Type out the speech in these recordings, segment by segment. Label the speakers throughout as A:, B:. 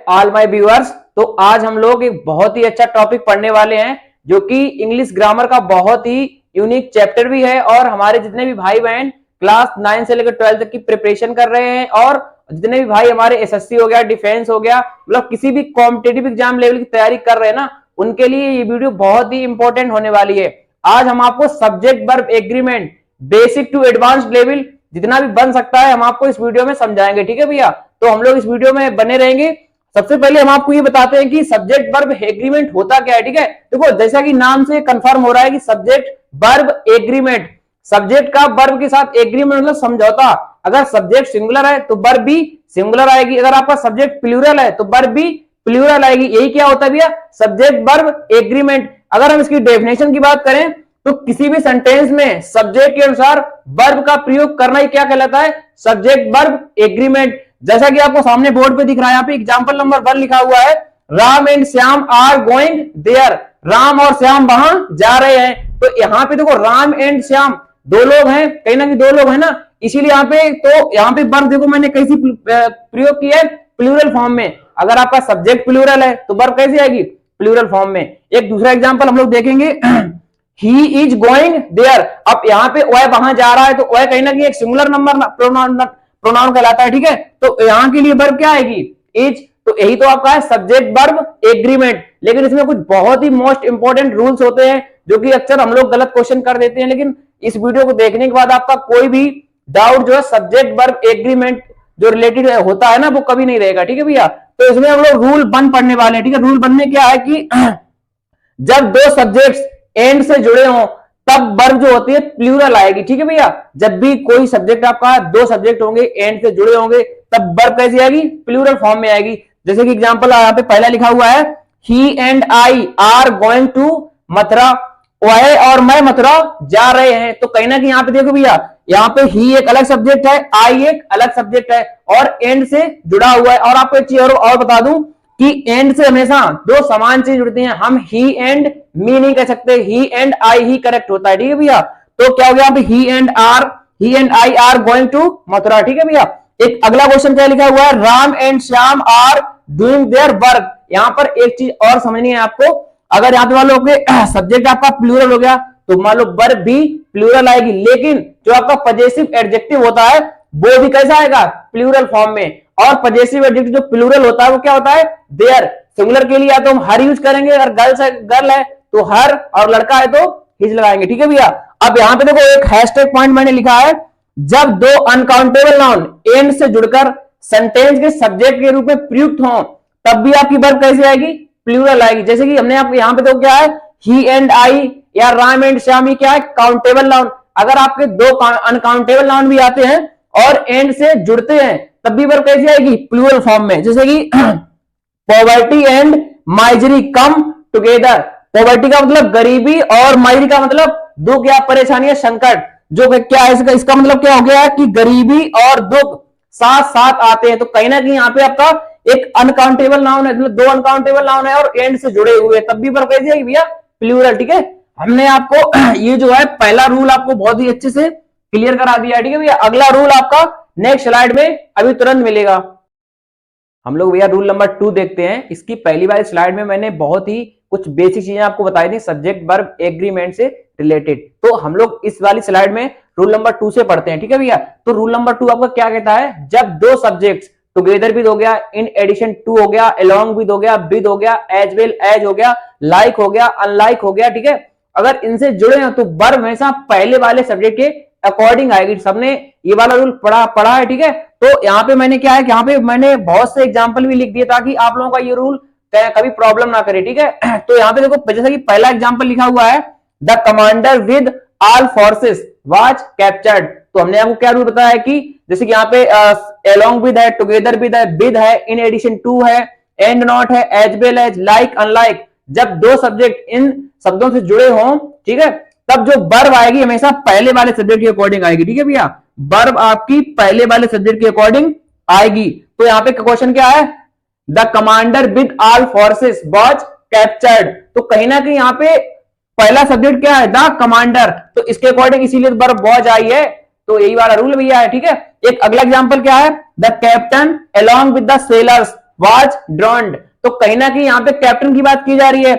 A: All my viewers. तो आज हम लोग एक बहुत ही अच्छा टॉपिक पढ़ने वाले हैं जो कि इंग्लिश ग्रामर का बहुत ही यूनिक चैप्टर भी है और हमारे जितने भी भाई बहन क्लास 9 से लेकर 12 तक की प्रिपरेशन कर रहे हैं और जितने भी भाई हमारे एसएससी हो गया, डिफेंस हो गया, मतलब किसी भी कॉम्पिटेटिव एग्जाम लेवल की तैयारी कर रहे हैं ना, उनके लिए ये वीडियो बहुत ही इंपॉर्टेंट होने वाली है। आज हम आपको subject verb agreement basic to advance level जितना भी बन सकता है हम आपको इस वीडियो में समझाएंगे। ठीक है भैया, तो हम लोग इस वीडियो में बने रहेंगे। सबसे पहले हम आपको ये बताते हैं कि सब्जेक्ट वर्ब एग्रीमेंट होता क्या है। ठीक है, देखो जैसा कि नाम से कंफर्म हो रहा है कि सब्जेक्ट वर्ब एग्रीमेंट, सब्जेक्ट का वर्ब के साथ एग्रीमेंट मतलब समझौता। अगर सब्जेक्ट सिंगुलर है तो वर्ब भी सिंगुलर आएगी, अगर आपका सब्जेक्ट प्लूरल है तो वर्ब भी प्लूरल आएगी। यही क्या होता है भैया, सब्जेक्ट वर्ब एग्रीमेंट। अगर हम इसकी डेफिनेशन की बात करें तो किसी भी सेंटेंस में सब्जेक्ट के अनुसार वर्ब का प्रयोग करना ही क्या कहलाता है, सब्जेक्ट वर्ब एग्रीमेंट। जैसा कि आपको सामने बोर्ड पे दिख रहा है, यहाँ पे एग्जांपल नंबर 1 लिखा हुआ है, Ram and Shyam are going there. Ram और श्याम वहां जा रहे हैं। तो यहाँ पे देखो राम एंड श्याम दो लोग हैं, कहीं ना कहीं दो लोग हैं ना, इसीलिए यहाँ पे तो यहाँ पे वर्ब देखो मैंने कैसी प्रयोग किया है, प्लूरल फॉर्म में। अगर आपका सब्जेक्ट प्लूरल है तो वर्ब कैसे आएगी, प्लूरल फॉर्म में। एक दूसरा एग्जांपल हम लोग देखेंगे, ही इज गोइंग देयर। अब यहाँ पे वह वहां जा रहा है तो वह कहीं ना कहीं एक सिंगुलर नंबर प्रोनाउन कहलाता है। ठीक है, तो यहाँ के लिए वर्ब क्या आएगी, इज। तो यही तो आपका है सब्जेक्ट वर्ब एग्रीमेंट। लेकिन इसमें कुछ बहुत ही मोस्ट इंपोर्टेंट रूल्स होते हैं जो कि अक्सर हम लोग गलत क्वेश्चन कर देते हैं। लेकिन इस वीडियो को देखने के बाद आपका कोई भी डाउट जो है सब्जेक्ट वर्ब एग्रीमेंट जो रिलेटेड होता है ना वो कभी नहीं रहेगा। ठीक है भैया, तो इसमें हम लोग रूल 1 पढ़ने वाले हैं। ठीक है, रूल 1 में क्या है कि जब दो सब्जेक्ट्स एंड से जुड़े हों तब वर्ब जो होती है प्लूरल आएगी। ठीक है भैया, जब भी कोई सब्जेक्ट आपका दो सब्जेक्ट होंगे एंड से जुड़े होंगे तब वर्ब कैसी आएगी, प्लूरल फॉर्म में आएगी। जैसे कि एग्जांपल यहाँ पे पहला लिखा हुआ है, he and I are going to Mathura. वह और मैं मथुरा जा रहे हैं। तो कहीं ना कहीं यहाँ पे देखो भैया, यहाँ पे ही एक अलग सब्जेक्ट है, आई एक अलग सब्जेक्ट है और एंड से जुड़ा हुआ है। और आपको एक चीज और बता दूं कि एंड से हमेशा दो समान चीज जुड़ती हैं। हम ही एंड मी नहीं कह सकते, ही एंड आई ही करेक्ट होता है। ठीक है भैया, तो क्या हो गया यहाँ पे he and I are going to Mathura. ठीक है भैया, एक अगला क्वेश्चन क्या लिखा हुआ है, Ram and Shyam are doing their work. यहाँ पर एक चीज और समझनी है आपको, अगर यहाँ पे मान लो सब्जेक्ट आपका प्लूरल हो गया तो मान लो वर्ब भी प्लूरल आएगी, लेकिन जो आपका पजेसिव एडजेक्टिव होता है वो भी कैसा आएगा, प्लूरल फॉर्म में। और पजेसिव एडजेक्टिव जो प्लूरल होता है वो क्या होता है, देयर। सिंगुलर के लिए या तो हम हर यूज करेंगे, अगर गर्ल है तो हर, और लड़का है तो हिज लगाएंगे। ठीक है भैया, अब यहाँ पे देखो एक हैशटैग पॉइंट मैंने लिखा है, जब दो अनकाउंटेबल नाउन एंड से जुड़कर सेंटेंस के सब्जेक्ट के रूप में प्रयुक्त हो तब भी आपकी वर्ब कैसे आएगी, प्लूरल आएगी। जैसे कि हमने यहाँ पे तो क्या है, ही एंड आई या राम एंड श्याम, क्या है, काउंटेबल नाउन। अगर आपके दो अनकाउंटेबल नाउन भी आते हैं और एंड से जुड़ते हैं तब भी वर्ब कैसी आएगी, प्लूरल फॉर्म में। जैसे कि poverty and misery come together. Poverty का मतलब गरीबी और माइजरी का मतलब दुख या परेशानी या संकट। जो क्या है इसका मतलब क्या हो गया कि गरीबी और दुख साथ साथ आते हैं। तो कहीं ना कहीं यहाँ पे आपका एक अनकाउंटेबल नाउन है, मतलब दो अनकाउंटेबल नाउन है और एंड से जुड़े हुए, तब भी वर्ब कैसी आएगी भैया, प्लूरल। ठीक है, हमने आपको ये जो है पहला रूल आपको बहुत ही अच्छे से क्लियर करा दिया है। ठीक है भैया, अगला रूल आपका नेक्स्ट स्लाइड में अभी तुरंत मिलेगा। हम लोग भैया रूल नंबर 2 देखते हैं। इसकी पहली वाली स्लाइड में मैंने बहुत ही कुछ बेसिक चीजें आपको बताई थी सब्जेक्ट वर्ब एग्रीमेंट से रिलेटेड। तो हम लोग इस वाली स्लाइड में रूल नंबर 2 से पढ़ते हैं। ठीक है भैया, तो रूल नंबर 2 आपका क्या कहता है, जब दो सब्जेक्ट्स टुगेदर भी हो गया, इन एडिशन टू हो गया, अलोंग भी हो गया, विद हो गया, एज वेल एज हो गया, लाइक हो गया, अनलाइक हो गया। ठीक है, अगर इनसे जुड़े हैं तो वर्ब हमेशा पहले वाले सब्जेक्ट के अकॉर्डिंग आएगी। सबने ये वाला रूल पढ़ा है। ठीक है, तो यहाँ पे मैंने क्या है कि यहाँ पे मैंने बहुत से एग्जांपल भी लिख दिए ताकि आप लोगों का ये रूल कभी प्रॉब्लम ना करे। ठीक है, तो यहाँ पे देखो जैसे कि पहला एग्जांपल लिखा हुआ है, the commander with all forces was captured. तो हमने आपको क्या रूल बताया है कि जैसे कि यहाँ पे अलोंग विद है, टुगेदर विद है, इन एडिशन टू है, एंड नॉट है, as well as, like, unlike. जब दो सब्जेक्ट इन शब्दों से जुड़े हों, ठीक है, तब जो वर्ब आएगी हमेशा पहले वाले सब्जेक्ट के अकॉर्डिंग आएगी। ठीक है भैया, वर्ब आपकी पहले वाले सब्जेक्ट के अकॉर्डिंग आएगी। तो यहाँ पे क्वेश्चन क्या है, the commander with all forces was captured. तो कहीं ना कहीं यहाँ पे पहला सब्जेक्ट क्या है, द कमांडर, तो इसके अकॉर्डिंग इसीलिए वर्ब वाज आई है। तो यही वाला रूल भैया है। ठीक है, एक अगला एग्जांपल क्या है, the captain along with the sellers was ड्रॉन्ड। तो कहीं ना कहीं यहाँ पे कैप्टन की बात की जा रही है,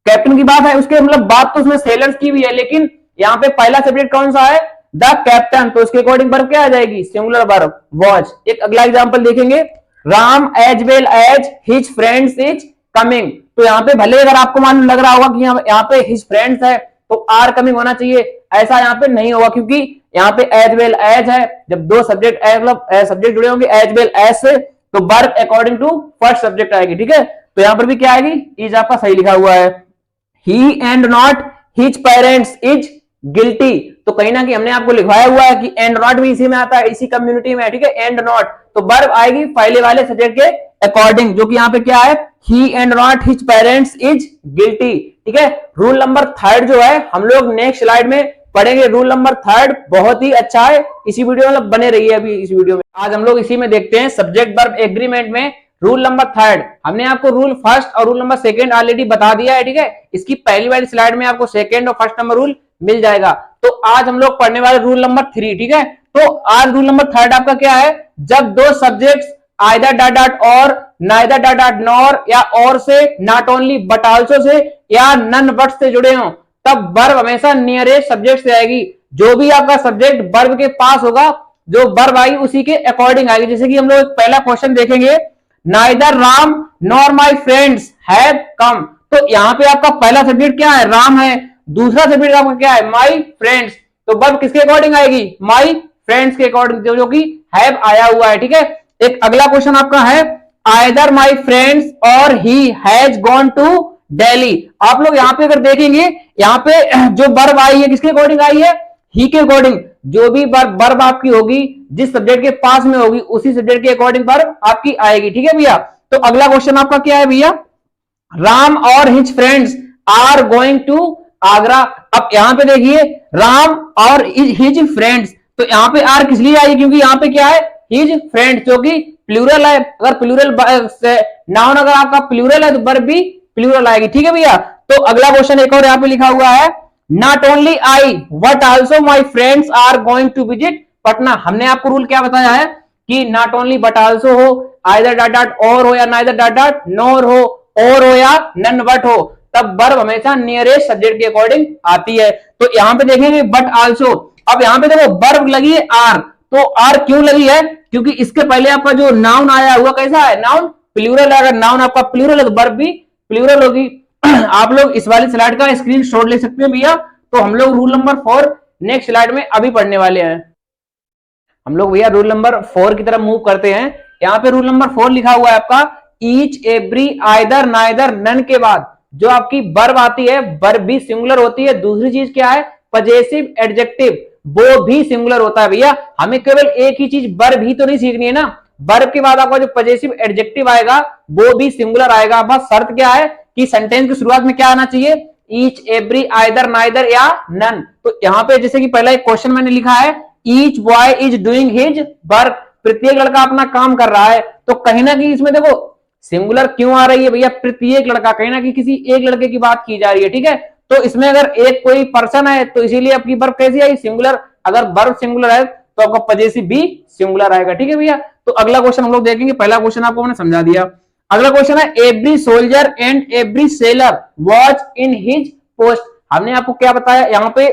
A: कैप्टन की बात है, उसके मतलब बात तो उसमें सेलर्स की भी है, लेकिन यहाँ पे पहला सब्जेक्ट कौन सा है, द कैप्टन, तो उसके अकॉर्डिंग वर्ब क्या आ जाएगी, सिंगुलर वर्ब वाज। एक अगला एग्जांपल देखेंगे, Ram as well as his friends is coming. तो यहाँ पे भले अगर आपको मालूम लग रहा होगा कि यहाँ पे हिज फ्रेंड्स है तो आर कमिंग होना चाहिए, ऐसा यहाँ पे नहीं होगा, क्योंकि यहाँ पे एज वेल एज है, जब दो सब्जेक्ट मतलब सब्जेक्ट जुड़े होंगे एज वेल एज से, तो verb according to first subject आएगी, ठीक है। तो यहाँ पर भी क्या आएगी, इज आपका सही लिखा हुआ है। He and not his parents is guilty. तो कहीं ना कहीं हमने आपको लिखवाया हुआ है कि एंड नॉट भी इसी में आता है, इसी कम्युनिटी में, ठीक है, एंड नॉट, तो वर्ब आएगी पहले वाले सब्जेक्ट के अकॉर्डिंग, जो कि यहाँ पे क्या है, he and not his parents is guilty, ठीक है। रूल नंबर 3 जो है हम लोग नेक्स्ट स्लाइड में पढ़ेंगे। रूल नंबर 3 बहुत ही अच्छा है, इसी वीडियो में बने रही है अभी इस वीडियो में। आज हम लोग इसी में देखते हैं सब्जेक्ट वर्ब एग्रीमेंट में रूल नंबर 3। हमने आपको रूल फर्स्ट और रूल नंबर 2 ऑलरेडी बता दिया है, ठीक है। इसकी पहली वाली स्लाइड में आपको 2 और फर्स्ट नंबर रूल मिल जाएगा। तो आज हम लोग पढ़ने वाले रूल नंबर 3, ठीक है। तो आज रूल नंबर 3 आपका क्या है, जब दो सब्जेक्ट्स आइदर डॉट डॉट और, नाइदर डॉट डॉट नॉर, या और से, not only but also say, या नन बट से जुड़े हों, तब वर्ब हमेशा नियरेस्ट सब्जेक्ट से आएगी। जो भी आपका सब्जेक्ट वर्ब के पास होगा, जो वर्ब आई उसी के अकॉर्डिंग आएगी। जैसे कि हम लोग पहला क्वेश्चन देखेंगे, neither Ram nor my friends have come. तो यहाँ पे आपका पहला सब्जेक्ट क्या है, राम है, दूसरा सब्जेक्ट आपका क्या है, माई फ्रेंड्स, तो वर्ब किसके अकॉर्डिंग आएगी, माई फ्रेंड्स के अकॉर्डिंग, जो कि हैव आया हुआ है, ठीक है। एक अगला क्वेश्चन आपका है, आइदर माई फ्रेंड्स और he has gone to Delhi. आप लोग यहाँ पे अगर देखेंगे, यहाँ पे जो वर्ब आई है किसके अकॉर्डिंग आई है, ही के अकॉर्डिंग। जो भी वर्ब आपकी होगी जिस सब्जेक्ट के पास में होगी उसी सब्जेक्ट के अकॉर्डिंग वर्ब आपकी आएगी, ठीक है भैया। तो अगला क्वेश्चन आपका क्या है भैया, राम और his friends are going to Agra. अब यहाँ पे देखिए राम और हिज फ्रेंड्स, तो यहाँ पे आर किस लिए आई, क्योंकि यहाँ पे क्या है, हिज फ्रेंड्स, जो कि प्लूरल है। अगर प्लूरल नाउन अगर आपका प्लूरल है तो वर्ब भी प्लूरल आएगी, ठीक है भैया। तो अगला क्वेश्चन एक और यहाँ पे लिखा हुआ है, not only I but also my friends are going to visit Patna. हमने आपको रूल क्या बताया है कि नॉट ओनली बट आल्सो हो, आइदर डॉट डॉट और हो, या नाइदर डॉट डॉट नॉर हो, और हो या नन बट हो, तब वर्ब हमेशा नियरेस्ट सब्जेक्ट के अकॉर्डिंग आती है। तो यहाँ पे देखेंगे बट आल्सो। अब यहाँ पे देखो वर्ब लगी है आर, तो आर क्यों लगी है, क्योंकि इसके पहले आपका जो नाउन आया हुआ कैसा है, नाउन प्लूरल है। अगर नाउन आपका प्लूरल है तो वर्ब भी प्लूरल होगी। आप लोग इस वाली स्लाइड का स्क्रीनशॉट ले सकते हैं भैया। तो हम लोग रूल नंबर 4 नेक्स्ट स्लाइड में अभी पढ़ने वाले हैं। हम लोग भैया रूल नंबर 4 की तरफ मूव करते हैं। यहाँ पे रूल नंबर 4 लिखा हुआ है आपका, each every either neither none के बाद जो आपकी वर्ब आती है वर्ब भी सिंगुलर होती है। दूसरी चीज क्या है, पजेसिव एडजेक्टिव, वो भी सिंगुलर होता है भैया। हमें केवल एक ही चीज वर्ब ही तो नहीं सीखनी है ना, वर्ब के बाद आपका जो पजेसिव एडजेक्टिव आएगा वो भी सिंगुलर आएगा। बस शर्त क्या है कि सेंटेंस की शुरुआत में क्या आना चाहिए, ईच एवरी आइदर नाइदर या नन। तो यहाँ पे जैसे कि पहला एक क्वेश्चन मैंने लिखा है, each boy is doing his work, प्रत्येक लड़का अपना काम कर रहा है। तो कहीं ना कहीं इसमें देखो सिंगुलर क्यों आ रही है भैया, प्रत्येक लड़का, कहीं ना कहीं किसी एक लड़के की बात की जा रही है, ठीक है। तो इसमें अगर एक कोई पर्सन है तो इसीलिए आपकी वर्ब कैसी आई, सिंगुलर। अगर वर्ब सिंगुलर है तो आपका पजेसिव भी सिंगुलर आएगा, ठीक है भैया। तो अगला क्वेश्चन हम लोग देखेंगे। पहला क्वेश्चन आपको मैंने समझा दिया। अगला क्वेश्चन है, every soldier and every seller watch in his post. हमने आपको क्या बताया, यहाँ पे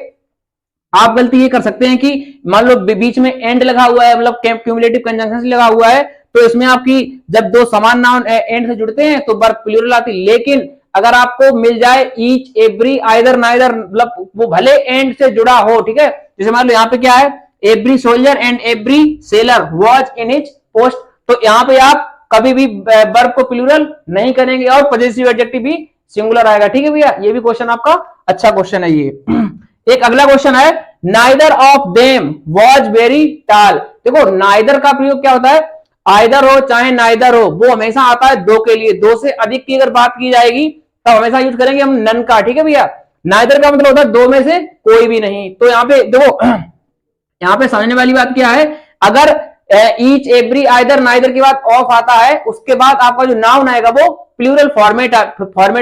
A: आप गलती ये कर सकते हैं कि मान लो बीच में एंड लगा हुआ है, मतलब क्यूमुलेटिव कंजंक्शन लगा हुआ है, तो इसमें आपकी जब दो समान नाउन एंड से जुड़ते हैं तो वर्ब प्लूरल आती है। लेकिन अगर आपको मिल जाए ईच एवरी आइदर नाइदर, मतलब वो भले एंड से जुड़ा हो, ठीक है। जैसे मान लो यहाँ पे क्या है, every soldier and every seller watch in his post, तो यहाँ पे आप कभी भी वर्ब को प्लूरल नहीं करेंगे और पजेसिव एडजेक्टिव भी सिंगुलर आएगा, ठीक है भैया। ये भी क्वेश्चन आपका अच्छा क्वेश्चन है ये। एक अगला क्वेश्चन है, neither of them was very टाल। देखो नाइदर का प्रयोग क्या होता है, आइदर हो चाहे नाइदर हो, वो हमेशा आता है दो के लिए। दो से अधिक की अगर बात की जाएगी तो हमेशा यूज करेंगे हम नन का, ठीक है भैया। नाइदर का मतलब होता है दो में से कोई भी नहीं। तो यहाँ पे देखो यहाँ पे समझने वाली बात क्या है, अगर ईच एवरी आइदर नाइदर के बाद ऑफ आता है, उसके बाद आपका जो नाउन आएगा वो प्लूरल फॉर्मेट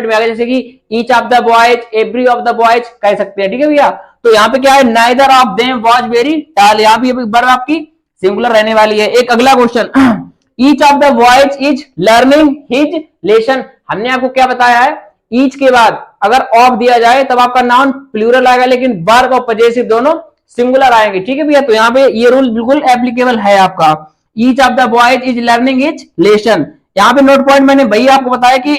A: में आएगा, जैसे कि each of the boys, every of the boys कह सकते हैं, ठीक है भैया। तो यहाँ पे क्या है, neither of them was very टाल, यहाँ पे वर्ब आपकी सिंगुलर रहने वाली है। एक अगला question, each of the boys is learning his lesson. हमने आपको क्या बताया है, ईच के बाद अगर ऑफ दिया जाए तब आपका नाउन प्लूरल आएगा, लेकिन वर्ब और पजेसिव दोनों सिंगुलर आएंगे। ठीक है भैया, तो यहाँ पे ये रूल बिल्कुल एप्लीकेबल है आपका। Each of the boys is learning his lesson. यहाँ पे नोट पॉइंट मैंने भैया आपको बताया कि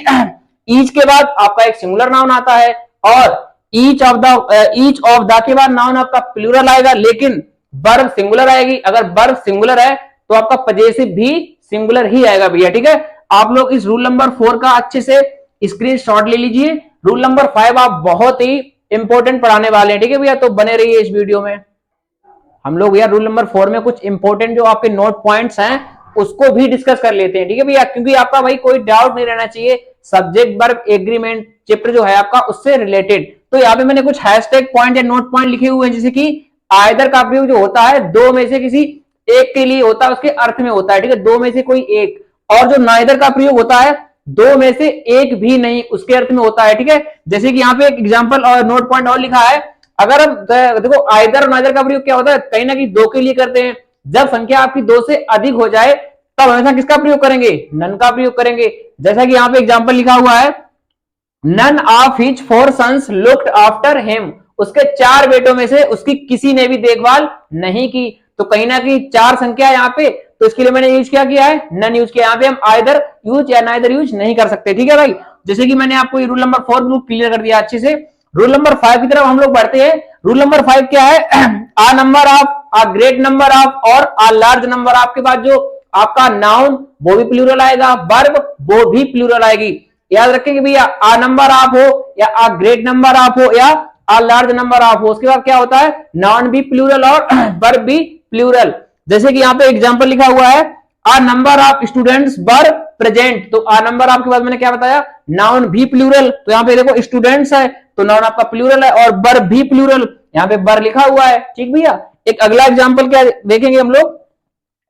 A: ईच के बाद आपका एक सिंगुलर नाउन आता है और ईच ऑफ द के बाद नाउन आपका प्लूरल आएगा, लेकिन वर्ब सिंगुलर आएगी। अगर वर्ब सिंगुलर है तो आपका पजेसिव भी सिंगुलर ही आएगा भैया। ठीक है, आप लोग इस रूल नंबर 4 का अच्छे से स्क्रीनशॉट ले लीजिए। रूल नंबर 5 आप बहुत ही इंपॉर्टेंट पढ़ाने वाले हैं। ठीक है भैया, तो बने रहिए इस वीडियो में। हम लोग भैया रूल नंबर 4 में कुछ इंपॉर्टेंट जो आपके नोट पॉइंट्स हैं उसको भी डिस्कस कर लेते हैं। ठीक है भैया, क्योंकि आपका भाई कोई डाउट नहीं रहना चाहिए सब्जेक्ट वर्ब एग्रीमेंट चैप्टर जो है आपका उससे रिलेटेड। तो यहाँ पे मैंने कुछ हैशटैग पॉइंट या नोट पॉइंट लिखे हुए हैं, जैसे कि आइदर का प्रयोग जो होता है दो में से किसी एक के लिए होता है, उसके अर्थ में होता है। ठीक है, दो में से कोई एक। और जो नाइदर का प्रयोग होता है दो में से एक भी नहीं, उसके अर्थ में होता है। ठीक है, जैसे कि यहाँ पे एक एग्जांपल और नोट पॉइंट और लिखा है। अगर हम देखो आइदर और नाइदर का प्रयोग क्या होता है, कहीं ना कहीं दो के लिए करते हैं। जब संख्या आपकी दो से अधिक हो जाए तब हमेशा किसका प्रयोग करेंगे, नन का प्रयोग करेंगे। जैसा कि यहाँ पे एग्जांपल लिखा हुआ है, none of his 4 sons looked after him. उसके 4 बेटों में से उसकी किसी ने भी देखभाल नहीं की। तो कहीं ना कहीं 4 संख्या है यहाँ पे, तो इसके लिए मैंने यूज क्या किया है, नन यूज किया। यहाँ पे हम आइदर यूज या नाइदर यूज नहीं कर सकते। ठीक है भाई, जैसे कि मैंने आपको ये रूल नंबर 4 बिल्कुल क्लियर कर दिया अच्छे से। रूल नंबर 5 की तरफ हम लोग बढ़ते हैं। रूल नंबर 5 क्या है, a number of, a great number of और आ लार्ज नंबर ऑफ के बाद जो आपका नाउन वो भी प्लूरल आएगा, वर्ब वो भी प्लूरल आएगी। याद रखेंगे भैया, आ नंबर ऑफ हो या आ ग्रेट नंबर ऑफ हो या आ लार्ज नंबर ऑफ हो, उसके बाद क्या होता है, नाउन भी प्लूरल और वर्ब भी प्लूरल। जैसे कि यहाँ पे एग्जांपल लिखा हुआ है, a number of students were present. तो आ नंबर ऑफ के बाद मैंने क्या बताया, नाउन भी प्लूरल। तो यहाँ पे देखो स्टूडेंट्स है तो नाउन आपका प्लूरल है और वर्ब भी प्लूरल, यहाँ पे वर लिखा हुआ है। ठीक भैया, एक अगला एग्जाम्पल क्या देखेंगे हम लोग।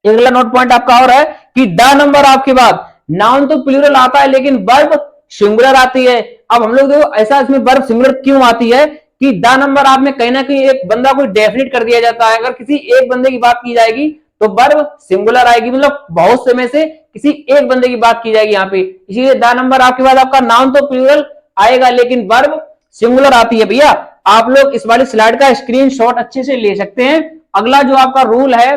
A: अगला नोट पॉइंट आपका और है कि द नंबर ऑफ के बाद नाउन तो प्लूरल आता है लेकिन वर्ब सिंगुलर आती है। अब हम लोग देखो ऐसा इसमें वर्ब सिंगुलर क्यों आती है कि द नंबर ऑफ में कहीं ना कहीं एक बंदा को डेफिनेट कर दिया जाता है। अगर किसी एक बंदे की बात की जाएगी तो वर्ब सिंगुलर आएगी, मतलब बहुत समय से किसी एक बंदे की बात की जाएगी यहाँ पे। इसीलिए द नंबर ऑफ के बाद आपका नाउन तो प्लूरल आएगा लेकिन वर्ब सिंगुलर आती है। भैया आप लोग इस वाली स्लाइड का स्क्रीनशॉट अच्छे से ले सकते हैं। अगला जो आपका रूल है